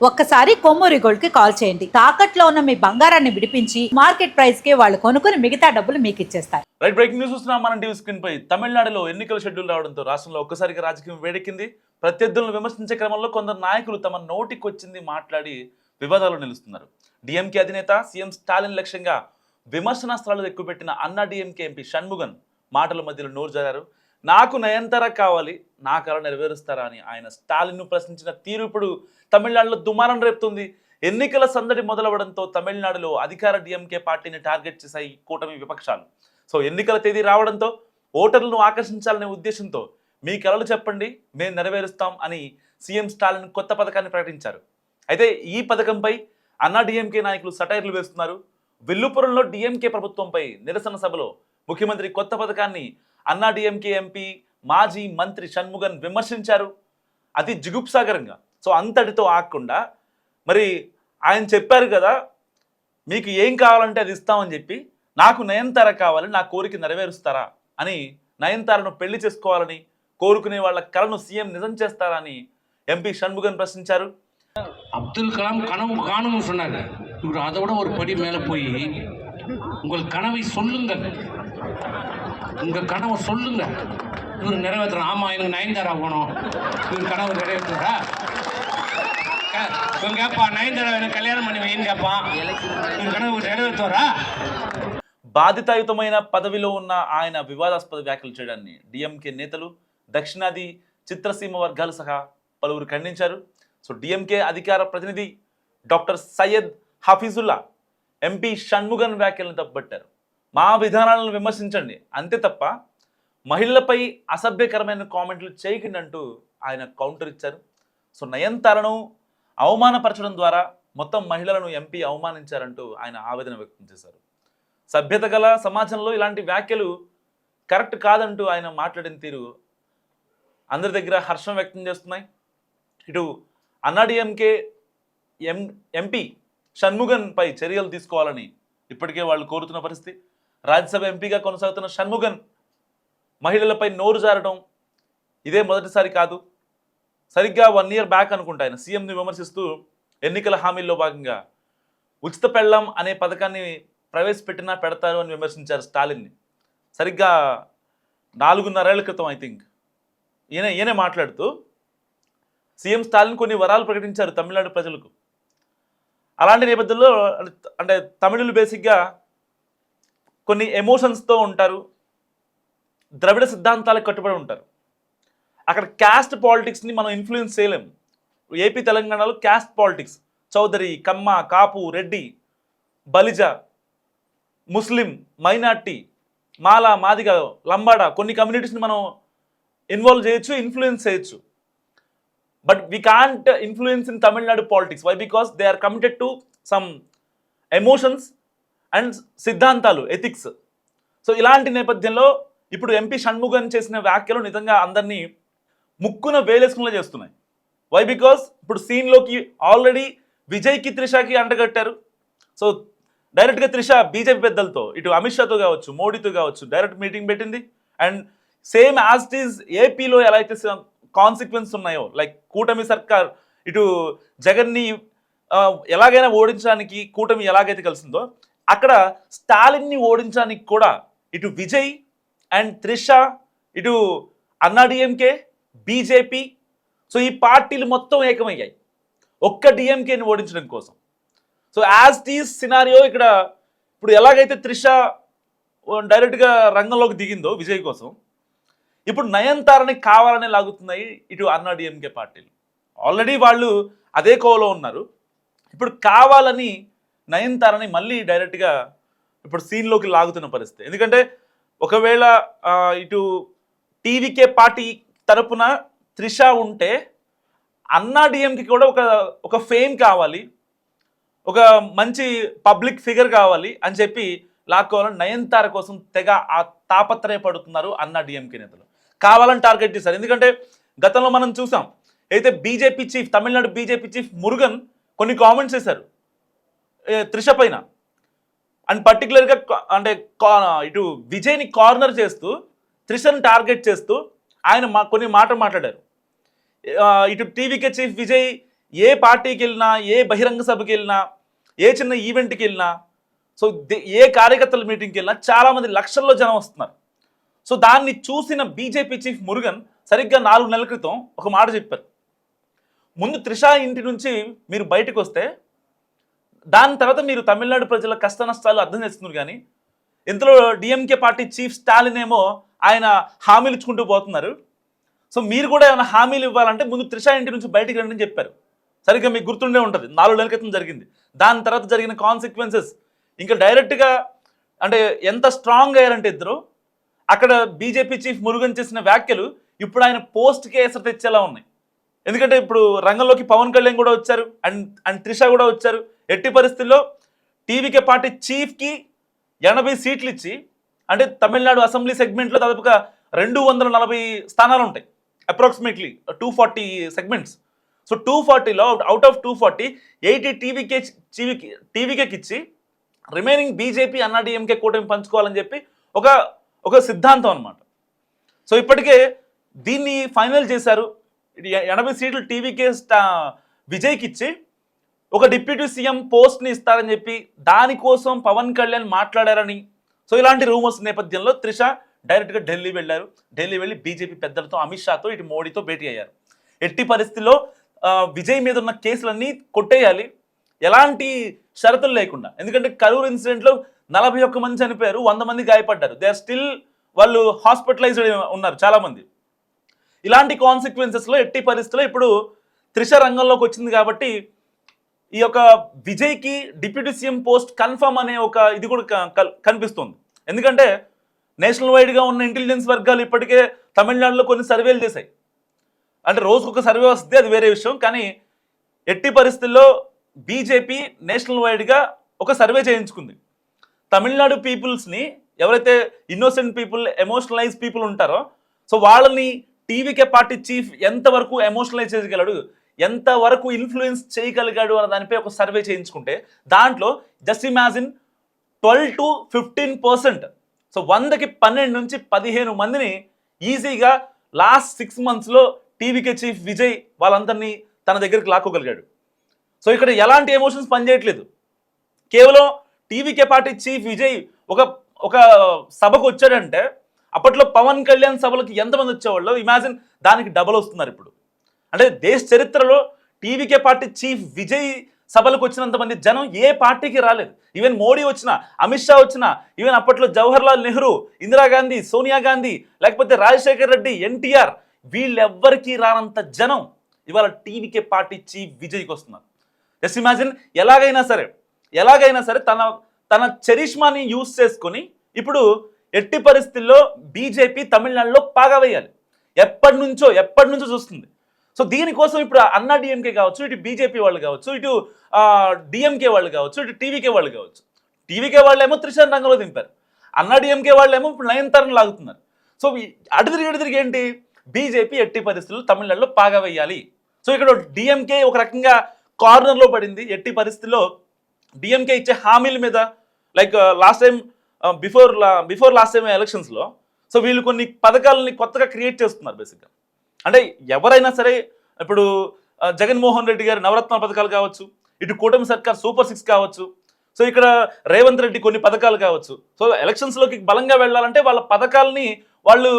ఒక్కసారి కొమ్మూరి గోల్డ్ కి కాల్ చేయండి. తాకట్లో ఉన్న మీ బంగారాన్ని విడిపించి మార్కెట్ ప్రైస్ కి వాళ్ళు కొనుక్కుని మిగతా డబ్బులు మీకు ఇచ్చేస్తారు. రైట్, బ్రేకింగ్ న్యూస్ చూస్తున్నాం మనం టీవీ స్క్రీన్ పై. తమిళనాడులో ఎన్నికల షెడ్యూల్ రావడంతో రాష్ట్రంలో ఒక్కసారిగా రాజకీయం వేడెక్కింది. ప్రత్యర్థులను విమర్శించే క్రమంలో కొందరు నాయకులు తమ నోటికొచ్చింది మాట్లాడి వివాదాలు నిలుస్తున్నారు. డిఎంకే అధినేత సీఎం స్టాలిన్ లక్ష్యంగా విమర్శనాస్త్రాలు ఎక్కుపెట్టిన అన్నా డిఎంకే ఎంపీ షణ్ముగన్ మాటల మధ్యలో నోరు జారారు. నాకు నయనతార కావాలి, నా కల నెరవేరుస్తారా అని ఆయన స్టాలిన్ను ప్రశ్నించిన తీరు ఇప్పుడు తమిళనాడులో దుమారం రేపుతుంది. ఎన్నికల సందడి మొదలవడంతో తమిళనాడులో అధికార డిఎంకే పార్టీని టార్గెట్ చేశాయి కూటమి విపక్షాలు. సో ఎన్నికల తేదీ రావడంతో ఓటర్లను ఆకర్షించాలనే ఉద్దేశంతో మీ కలలు చెప్పండి, మేము నెరవేరుస్తాం అని సీఎం స్టాలిన్ కొత్త పథకాన్ని ప్రకటించారు. అయితే ఈ పథకంపై అన్నా డిఎంకే నాయకులు సటైర్లు వేస్తున్నారు. విల్లుపురంలో డిఎంకే ప్రభుత్వంపై నిరసన సభలో ముఖ్యమంత్రి కొత్త పథకాన్ని అన్నా డిఎంకే ఎంపీ మాజీ మంత్రి షణ్ముగన్ విమర్శించారు. అతి జిగుప్సాగరంగా. సో అంతటితో ఆగకుండా మరి ఆయన చెప్పారు కదా, మీకు ఏం కావాలంటే అది ఇస్తామని చెప్పి, నాకు నయనతార కావాలి, నా కోరిక నెరవేరుస్తారా అని, నయనతారను పెళ్లి చేసుకోవాలని కోరుకునే వాళ్ళ కలను సీఎం నిజం చేస్తారా అని ఎంపీ షణ్ముగన్ ప్రశ్నించారు. அப்துல் கலாம் கனவு காணும்னு சொன்னார். இவர் அதை விட ஒரு படி மேலே போய் உங்கள் கனவை சொல்லுங்கள், உங்கள் கனவை சொல்லுங்க, இவர் நிறைவேற்றுறோம். ஆமாம், எனக்கு நயன்தாரா போகணும், இவர் கனவு நிறைவேற்றுறா. இவன் கேட்பான், நயன்தாரா எனக்கு கல்யாணம் பண்ணி வைன்னு கேட்பான், இவர் కనవ నెరవేర్తారా? బాధితాయుతమైన పదవిలో ఉన్న ఆయన వివాదాస్పద వ్యాఖ్యలు చేయడాన్ని డిఎంకే నేతలు, దక్షిణాది చిత్రసీమ వర్గాలు సహా పలువురు ఖండించారు. సో డిఎంకే అధికార ప్రతినిధి డాక్టర్ సయ్యద్ హఫీజుల్లా ఎంపీ షణ్ముగన్ వ్యాఖ్యలను తప్పుపట్టారు. మా విధానాలను విమర్శించండి అంతే తప్ప మహిళలపై అసభ్యకరమైన కామెంట్లు చేయకండి అంటూ ఆయన కౌంటర్ ఇచ్చారు. సో నయనతారను అవమానపరచడం ద్వారా మొత్తం మహిళలను ఎంపీ అవమానించారంటూ ఆయన ఆవేదన వ్యక్తం చేశారు. సభ్యత గల సమాజంలో ఇలాంటి వ్యాఖ్యలు కరెక్ట్ కాదంటూ ఆయన మాట్లాడిన తీరు అందరి దగ్గర హర్షం వ్యక్తం చేస్తున్నాయి. ఇటు అన్నా డిఎంకే ఎంపీ షణ్ముగన్ పై చర్యలు తీసుకోవాలని ఇప్పటికే వాళ్ళు కోరుతున్న పరిస్థితి. రాజ్యసభ ఎంపీగా కొనసాగుతున్న షణ్ముగన్ మహిళలపై నోరు జారడం ఇదే మొదటిసారి కాదు. సరిగ్గా 1 year బ్యాక్ అనుకుంటా ఆయన సీఎంని విమర్శిస్తూ ఎన్నికల హామీల్లో భాగంగా ఉచిత పెళ్ళం అనే పథకాన్ని ప్రవేశపెట్టినా పెడతారు అని విమర్శించారు స్టాలిన్ని. సరిగ్గా 4.5 ఏళ్ల క్రితం ఐ థింక్ ఈయనే మాట్లాడుతూ సీఎం స్టాలిన్ కొన్ని వరాలు ప్రకటించారు తమిళనాడు ప్రజలకు. అలాంటి నేపథ్యంలో అంటే తమిళులు బేసిక్గా కొన్ని ఎమోషన్స్తో ఉంటారు, ద్రవిడ సిద్ధాంతాలకు కట్టుబడి ఉంటారు. అక్కడ క్యాస్ట్ పాలిటిక్స్ని మనం ఇన్ఫ్లుయెన్స్ చేయలేము. ఏపీ తెలంగాణలో caste politics, Chowdary, Kamma, Kapu, Reddy, Balija, Muslim, minority, Mala, Madiga, Lambada కొన్ని కమ్యూనిటీస్ని మనం ఇన్వాల్వ్ చేయొచ్చు, ఇన్ఫ్లుయెన్స్ చేయొచ్చు. But we can't influence in Tamil Nadu politics. Why? Because they are committed to some emotions and సిద్ధాంతాలు, ఎథిక్స్. సో ఇలాంటి నేపథ్యంలో ఇప్పుడు ఎంపీ షణ్ముగన్ చేసిన వ్యాఖ్యలు నిజంగా అందరినీ ముక్కున వేలేసుకునేలా చేస్తున్నాయి. వై? బికాస్ ఇప్పుడు సీన్లోకి ఆల్రెడీ విజయ్కి, త్రిషకి అంటగట్టారు. సో డైరెక్ట్గా త్రిష బీజేపీ పెద్దలతో, ఇటు అమిత్ షాతో కావచ్చు, మోడీతో కావచ్చు డైరెక్ట్ మీటింగ్ పెట్టింది. And same as it is ఏపీలో ఎలా అయితే కాన్సిక్వెన్స్ ఉన్నాయో, లైక్ కూటమి సర్కార్ ఇటు జగన్ని ఎలాగైనా ఓడించడానికి కూటమి ఎలాగైతే కలిసిందో, అక్కడ స్టాలిన్ని ఓడించడానికి కూడా ఇటు విజయ్ అండ్ త్రిష, ఇటు అన్నా డిఎంకే, బీజేపీ, సో ఈ పార్టీలు మొత్తం ఏకమయ్యాయి ఒక్క డిఎంకేని ఓడించడం కోసం. సో యాజ్ టీజ్ సినారియో ఇక్కడ ఇప్పుడు ఎలాగైతే త్రిష డైరెక్ట్గా రంగంలోకి దిగిందో విజయ్ కోసం, ఇప్పుడు నయనతారని కావాలని లాగుతున్నాయి ఇటు అన్నా డిఎంకే పార్టీలు. ఆల్రెడీ వాళ్ళు అదే కోవలో ఉన్నారు. ఇప్పుడు కావాలని నయనతారని మళ్ళీ డైరెక్ట్గా ఇప్పుడు సీన్లోకి లాగుతున్న పరిస్థితి. ఎందుకంటే ఒకవేళ ఇటు టీవీకే పార్టీ తరపున త్రిష ఉంటే అన్నా డిఎంకి కూడా ఒక ఫేమ్ కావాలి, ఒక మంచి పబ్లిక్ ఫిగర్ కావాలి అని చెప్పి లాక్కోవాలని నయనతార కోసం తెగ ఆ తాపత్రయపడుతున్నారు అన్నా డిఎంకే నేతలు. కావాలని టార్గెట్ చేశారు. ఎందుకంటే గతంలో మనం చూసాం, అయితే BJP chief, Tamil Nadu BJP chief Murugan కొన్ని కామెంట్స్ చేశారు త్రిష పైన. అండ్ పర్టికులర్గా అంటే ఇటు విజయ్ని కార్నర్ చేస్తూ, త్రిషను టార్గెట్ చేస్తూ ఆయన కొన్ని మాట్లాడారు. ఇటు టీవీకే చీఫ్ విజయ్ ఏ పార్టీకి వెళ్ళినా, ఏ బహిరంగ సభకి వెళ్ళినా, ఏ చిన్న ఈవెంట్కి వెళ్ళినా, సో ఏ కార్యకర్తల మీటింగ్కి వెళ్ళినా చాలామంది లక్షల్లో జనం వస్తున్నారు. సో దాన్ని చూసిన బీజేపీ చీఫ్ మురుగన్ సరిగ్గా 4 నెలల క్రితం ఒక మాట చెప్పారు. ముందు త్రిష ఇంటి నుంచి మీరు బయటకు వస్తే దాని తర్వాత మీరు తమిళనాడు ప్రజల కష్ట నష్టాలు అర్థం చేస్తున్నారు. కానీ ఇంతలో డిఎంకే పార్టీ చీఫ్ స్టాలిన్ ఏమో ఆయన హామీలు ఇచ్చుకుంటూ పోతున్నారు. సో మీరు కూడా ఏమైనా హామీలు ఇవ్వాలంటే ముందు త్రిష ఇంటి నుంచి బయటికి రండి అని చెప్పారు. సరిగ్గా మీకు గుర్తుండే ఉంటుంది, 4 నెలల క్రితం జరిగింది. దాని తర్వాత జరిగిన కాన్సిక్వెన్సెస్ ఇంకా డైరెక్ట్గా అంటే ఎంత స్ట్రాంగ్ అయ్యారంటే ఇద్దరు, అక్కడ బీజేపీ చీఫ్ మురుగన్ చేసిన వ్యాఖ్యలు ఇప్పుడు ఆయన పోస్ట్కి ఎసరు తెచ్చేలా ఉన్నాయి. ఎందుకంటే ఇప్పుడు రంగంలోకి పవన్ కళ్యాణ్ కూడా వచ్చారు, అండ్ త్రిష కూడా వచ్చారు. ఎట్టి పరిస్థితుల్లో టీవీకే పార్టీ చీఫ్కి 80 సీట్లు ఇచ్చి, అంటే తమిళనాడు అసెంబ్లీ సెగ్మెంట్లో దాదాపుగా 240 స్థానాలు ఉంటాయి, అప్రాక్సిమేట్లీ 240 సెగ్మెంట్స్. సో 240లో అవుట్ ఆఫ్ 240 80 టీవీకేకి ఇచ్చి రిమైనింగ్ బీజేపీ అన్నాడీఎంకే కూటమి పంచుకోవాలని చెప్పి ఒక సిద్ధాంతం అనమాట. సో ఇప్పటికే దీన్ని ఫైనల్ చేశారు. 80 సీట్లు టీవీకే విజయ్కి ఇచ్చి ఒక డిప్యూటీ సీఎం పోస్ట్ని ఇస్తారని చెప్పి దానికోసం పవన్ కళ్యాణ్ మాట్లాడారని. సో ఇలాంటి రూమర్స్ నేపథ్యంలో త్రిష డైరెక్ట్గా ఢిల్లీ వెళ్ళారు. ఢిల్లీ వెళ్ళి బీజేపీ పెద్దలతో, అమిత్ షాతో, ఇటు మోడీతో భేటీ అయ్యారు. ఎట్టి పరిస్థితుల్లో విజయ్ మీద ఉన్న కేసులన్నీ కొట్టేయాలి, ఎలాంటి షరతులు లేకుండా. ఎందుకంటే కరూర్ ఇన్సిడెంట్లో 41 మంది చనిపోయారు, 100 మంది గాయపడ్డారు. దే ఆర్ స్టిల్ వాళ్ళు హాస్పిటలైజ్డ్ ఉన్నారు చాలామంది. ఇలాంటి కాన్సిక్వెన్సెస్లో ఎట్టి పరిస్థితుల్లో ఇప్పుడు త్రిష రంగంలోకి వచ్చింది కాబట్టి ఈ యొక్క విజయ్కి డిప్యూటీ సీఎం పోస్ట్ కన్ఫర్మ్ అనే ఒక ఇది కూడా కనిపిస్తుంది. ఎందుకంటే నేషనల్ వైడ్గా ఉన్న ఇంటెలిజెన్స్ వర్గాలు ఇప్పటికే తమిళనాడులో కొన్ని సర్వేలు చేశాయి. అంటే రోజుకొక సర్వే వస్తే అది వేరే విషయం, కానీ ఎట్టి పరిస్థితుల్లో బీజేపీ నేషనల్ వైడ్గా ఒక సర్వే చేయించుకుంది. తమిళనాడు పీపుల్స్ని, ఎవరైతే ఇన్నోసెంట్ పీపుల్, ఎమోషనలైజ్ పీపుల్ ఉంటారో, సో వాళ్ళని టీవీకే పార్టీ చీఫ్ ఎంతవరకు ఎమోషనలైజ్ చేయగలడు, ఎంతవరకు ఇన్ఫ్లుయెన్స్ చేయగలిగాడు అన్న దానిపై ఒక సర్వే చేయించుకుంటే దాంట్లో జస్ట్ ఇమాజిన్ 12 to 15%, సో 100కి 12 నుంచి 15 మందిని ఈజీగా లాస్ట్ 6 monthsలో టీవీకే చీఫ్ విజయ్ వాళ్ళందరినీ తన దగ్గరికి లాక్కోగలిగాడు. సో ఇక్కడ ఎలాంటి ఎమోషన్స్ పనిచేయట్లేదు. కేవలం టీవీకే పార్టీ చీఫ్ విజయ్ ఒక సభకు వచ్చాడంటే అప్పట్లో పవన్ కళ్యాణ్ సభలకు ఎంతమంది వచ్చేవాళ్ళు ఇమాజిన్, దానికి డబల్ వస్తున్నారు ఇప్పుడు. అంటే దేశ చరిత్రలో టీవీకే పార్టీ చీఫ్ విజయ్ సభలకు వచ్చినంతమంది జనం ఏ పార్టీకి రాలేదు. ఈవెన్ మోడీ వచ్చినా, అమిత్ షా వచ్చినా, ఈవెన్ అప్పట్లో జవహర్లాల్ నెహ్రూ, ఇందిరాగాంధీ, సోనియా గాంధీ, లేకపోతే రాజశేఖర్ రెడ్డి, ఎన్టీఆర్, వీళ్ళెవ్వరికీ రానంత జనం ఇవాళ టీవీకే పార్టీ చీఫ్ విజయ్కి వస్తున్నారు. జస్ట్ ఇమాజిన్, ఎలాగైనా సరే తన చరిష్మాని యూజ్ చేసుకొని ఇప్పుడు ఎట్టి పరిస్థితుల్లో బీజేపీ తమిళనాడులో పాగా వేయాలి. ఎప్పటి నుంచో చూస్తుంది. సో దీనికోసం ఇప్పుడు అన్నా డిఎంకే కావచ్చు, ఇటు బీజేపీ వాళ్ళు కావచ్చు, ఇటు డిఎంకే వాళ్ళు కావచ్చు, ఇటు టీవీకే వాళ్ళు కావచ్చు. టీవీకే వాళ్ళేమో త్రిషాన్ రంగంలో దింపారు, అన్నా డిఎంకే వాళ్ళేమో ఇప్పుడు నయనతారను లాగుతున్నారు. సో అటు తిరిగి ఏంటి, బీజేపీ ఎట్టి పరిస్థితుల్లో తమిళనాడులో పాగా వేయాలి. సో ఇక్కడ డిఎంకే ఒక రకంగా కార్నర్లో పడింది. ఎట్టి పరిస్థితుల్లో డిఎంకే ఇచ్చే హామీల మీద, like last time before last time ఎలక్షన్స్లో, సో వీళ్ళు కొన్ని పథకాలని కొత్తగా క్రియేట్ చేస్తున్నారు. బేసిక్గా అంటే ఎవరైనా సరే, ఇప్పుడు జగన్మోహన్ రెడ్డి గారి నవరత్న పథకాలు కావచ్చు, ఇటు కూటమి సర్కార్ సూపర్ 6 కావచ్చు, సో ఇక్కడ రేవంత్ రెడ్డి కొన్ని పథకాలు కావచ్చు. సో ఎలక్షన్స్లోకి బలంగా వెళ్ళాలంటే వాళ్ళ పథకాలని వాళ్ళు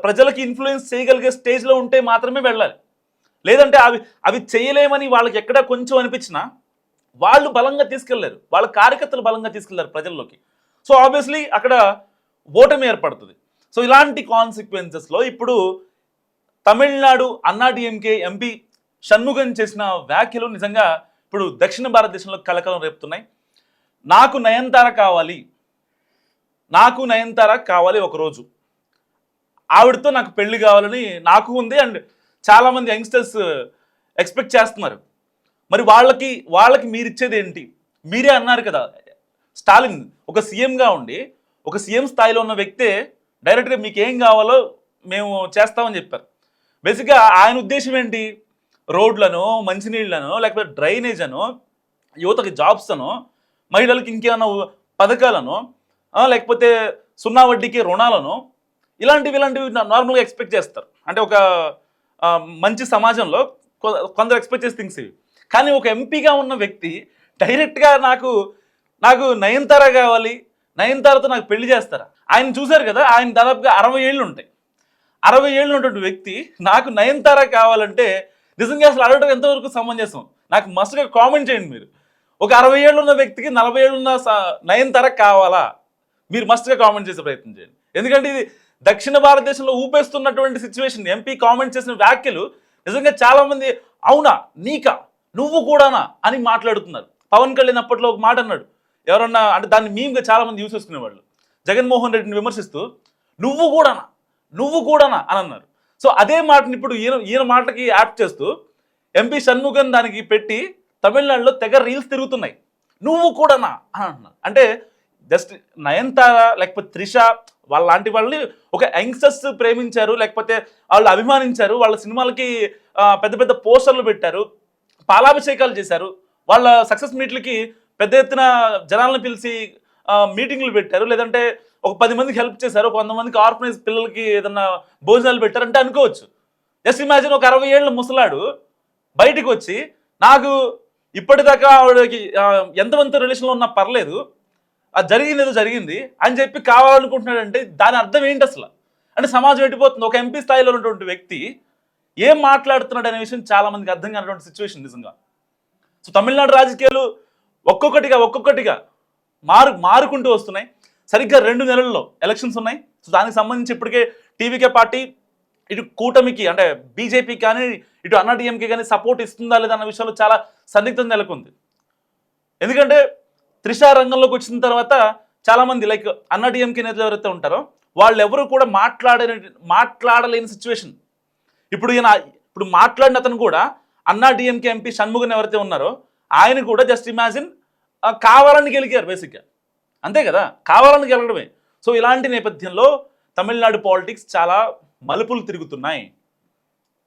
ప్రజలకి ఇన్ఫ్లుయెన్స్ చేయగలిగే స్టేజ్లో ఉంటే మాత్రమే వెళ్ళాలి. లేదంటే అవి చేయలేమని వాళ్ళకి ఎక్కడ కొంచెం అనిపించినా వాళ్ళు బలంగా తీసుకెళ్లారు, వాళ్ళ కార్యకర్తలు బలంగా తీసుకెళ్లారు ప్రజల్లోకి. సో ఆబ్వియస్లీ అక్కడ ఓటమి ఏర్పడుతుంది. సో ఇలాంటి కాన్సిక్వెన్సెస్లో ఇప్పుడు తమిళనాడు అన్నా డిఎంకే ఎంపీ షణ్ముగన్ చేసిన వ్యాఖ్యలు నిజంగా ఇప్పుడు దక్షిణ భారతదేశంలో కలకలం రేపుతున్నాయి. నాకు నయనతార కావాలి ఒకరోజు, ఆవిడతో నాకు పెళ్లి కావాలని నాకు ఉంది, అండ్ చాలామంది యంగ్స్టర్స్ ఎక్స్పెక్ట్ చేస్తున్నారు. మరి వాళ్ళకి మీరు ఇచ్చేది ఏంటి? మీరే అన్నారు కదా, స్టాలిన్ ఒక సీఎంగా ఉండి, ఒక సీఎం స్థాయిలో ఉన్న వ్యక్తే డైరెక్ట్గా మీకు ఏం కావాలో మేము చేస్తామని చెప్పారు. బేసిక్గా ఆయన ఉద్దేశం ఏంటి, రోడ్లను, మంచినీళ్లను, లేకపోతే డ్రైనేజ్ అను, యువతకి జాబ్స్ అను, మహిళలకు ఇంకేమైనా పథకాలను, లేకపోతే 0 వడ్డీకి రుణాలను, ఇలాంటివి నార్మల్గా ఎక్స్పెక్ట్ చేస్తారు. అంటే ఒక మంచి సమాజంలో కొందరు ఎక్స్పెక్ట్ చేసే థింగ్స్ ఇవి. కానీ ఒక ఎంపీగా ఉన్న వ్యక్తి డైరెక్ట్గా నాకు నయనతార కావాలి, నయనతారతో నాకు పెళ్లి చేస్తారా? ఆయన చూశారు కదా, ఆయన దాదాపుగా 60 ఏళ్ళు ఉంటాయి. 60 ఏళ్ళు ఉన్నటువంటి వ్యక్తి నాకు నయనతార కావాలంటే నిజంగా అసలు అడగడం ఎంతవరకు సమంజసం? నాకు మస్తుగా కామెంట్ చేయండి మీరు. ఒక 60 ఏళ్ళు ఉన్న వ్యక్తికి 40 ఏళ్ళు ఉన్న నయనతార కావాలా? మీరు మస్తుగా కామెంట్ చేసే ప్రయత్నం చేయండి. ఎందుకంటే ఇది దక్షిణ భారతదేశంలో ఊపేస్తున్నటువంటి సిచ్యువేషన్. ఎంపీ కామెంట్ చేసిన వ్యాఖ్యలు నిజంగా చాలామంది అవునా, నీకా, నువ్వు కూడానా అని మాట్లాడుతున్నారు. పవన్ కళ్యాణ్ అప్పట్లో ఒక మాట అన్నాడు, ఎవరన్నా అంటే దాన్ని మీమ్గా చాలామంది యూస్ చేసుకునేవాళ్ళు. జగన్మోహన్ రెడ్డిని విమర్శిస్తూ నువ్వు కూడానా అని అన్నారు. సో అదే మాటని ఇప్పుడు ఈయన మాటకి యాడ్ చేస్తూ ఎంపీ షణ్ముగన్ దానికి పెట్టి తమిళనాడులో తెగ రీల్స్ తిరుగుతున్నాయి. నువ్వు కూడానా అని అంటున్నారు. అంటే జస్ట్ నయనతార లేకపోతే త్రిష వాళ్ళ వాళ్ళని ఒక యంగ్స్టర్స్ ప్రేమించారు, లేకపోతే వాళ్ళు అభిమానించారు, వాళ్ళ సినిమాలకి పెద్ద పెద్ద పోస్టర్లు పెట్టారు, పాలాభిషేకాలు చేశారు, వాళ్ళ సక్సెస్ మీట్లకి పెద్ద ఎత్తున జనాలను పిలిచి మీటింగ్లు పెట్టారు, లేదంటే ఒక 10 మందికి హెల్ప్ చేశారు, ఒక 100 మందికి ఆర్ఫనైజ్ పిల్లలకి ఏదన్నా భోజనాలు పెట్టారు అంటే అనుకోవచ్చు. జస్ట్ ఇమాజిన్ ఒక 60 ఏళ్ళ ముసలాడు బయటికి వచ్చి నాకు ఇప్పటిదాకా ఆవిడకి ఎంతమంది రిలేషన్లో ఉన్నా పర్లేదు, అది జరిగింది ఏదో జరిగింది అని చెప్పి కావాలనుకుంటున్నాడంటే దాని అర్థం ఏంటి అసలు? అంటే సమాజం ఎట్టిపోతుంది. ఒక ఎంపీ స్థాయిలో ఉన్నటువంటి వ్యక్తి ఏం మాట్లాడుతున్నాడు అనే విషయం చాలా మందికి అర్థం కానటువంటి సిచ్యువేషన్ నిజంగా. సో తమిళనాడు రాజకీయాలు ఒక్కొక్కటిగా మారుకుంటూ వస్తున్నాయి. సరిగ్గా 2 నెలల్లో ఎలక్షన్స్ ఉన్నాయి. సో దానికి సంబంధించి ఇప్పటికే టీవీకే పార్టీ ఇటు కూటమికి అంటే బీజేపీ కానీ ఇటు అన్నా డిఎంకే కానీ సపోర్ట్ ఇస్తుందా లేదా అన్న విషయంలో చాలా సందిగ్ధం నెలకొంది. ఎందుకంటే త్రిష రంగంలోకి వచ్చిన తర్వాత చాలామంది లైక్ అన్నా డిఎంకే నేతలు ఎవరైతే ఉంటారో వాళ్ళు ఎవరు కూడా మాట్లాడలేని సిచ్యువేషన్. ఇప్పుడు మాట్లాడిన అతను కూడా అన్నా డిఎంకే ఎంపీ షణ్ముగన్ ఎవరైతే ఉన్నారో ఆయన కూడా జస్ట్ ఇమాజిన్ కావాలని గెలిగారు బేసిక్గా, అంతే కదా, కావాలని గెలవడమే. సో ఇలాంటి నేపథ్యంలో తమిళనాడు పాలిటిక్స్ చాలా మలుపులు తిరుగుతున్నాయి.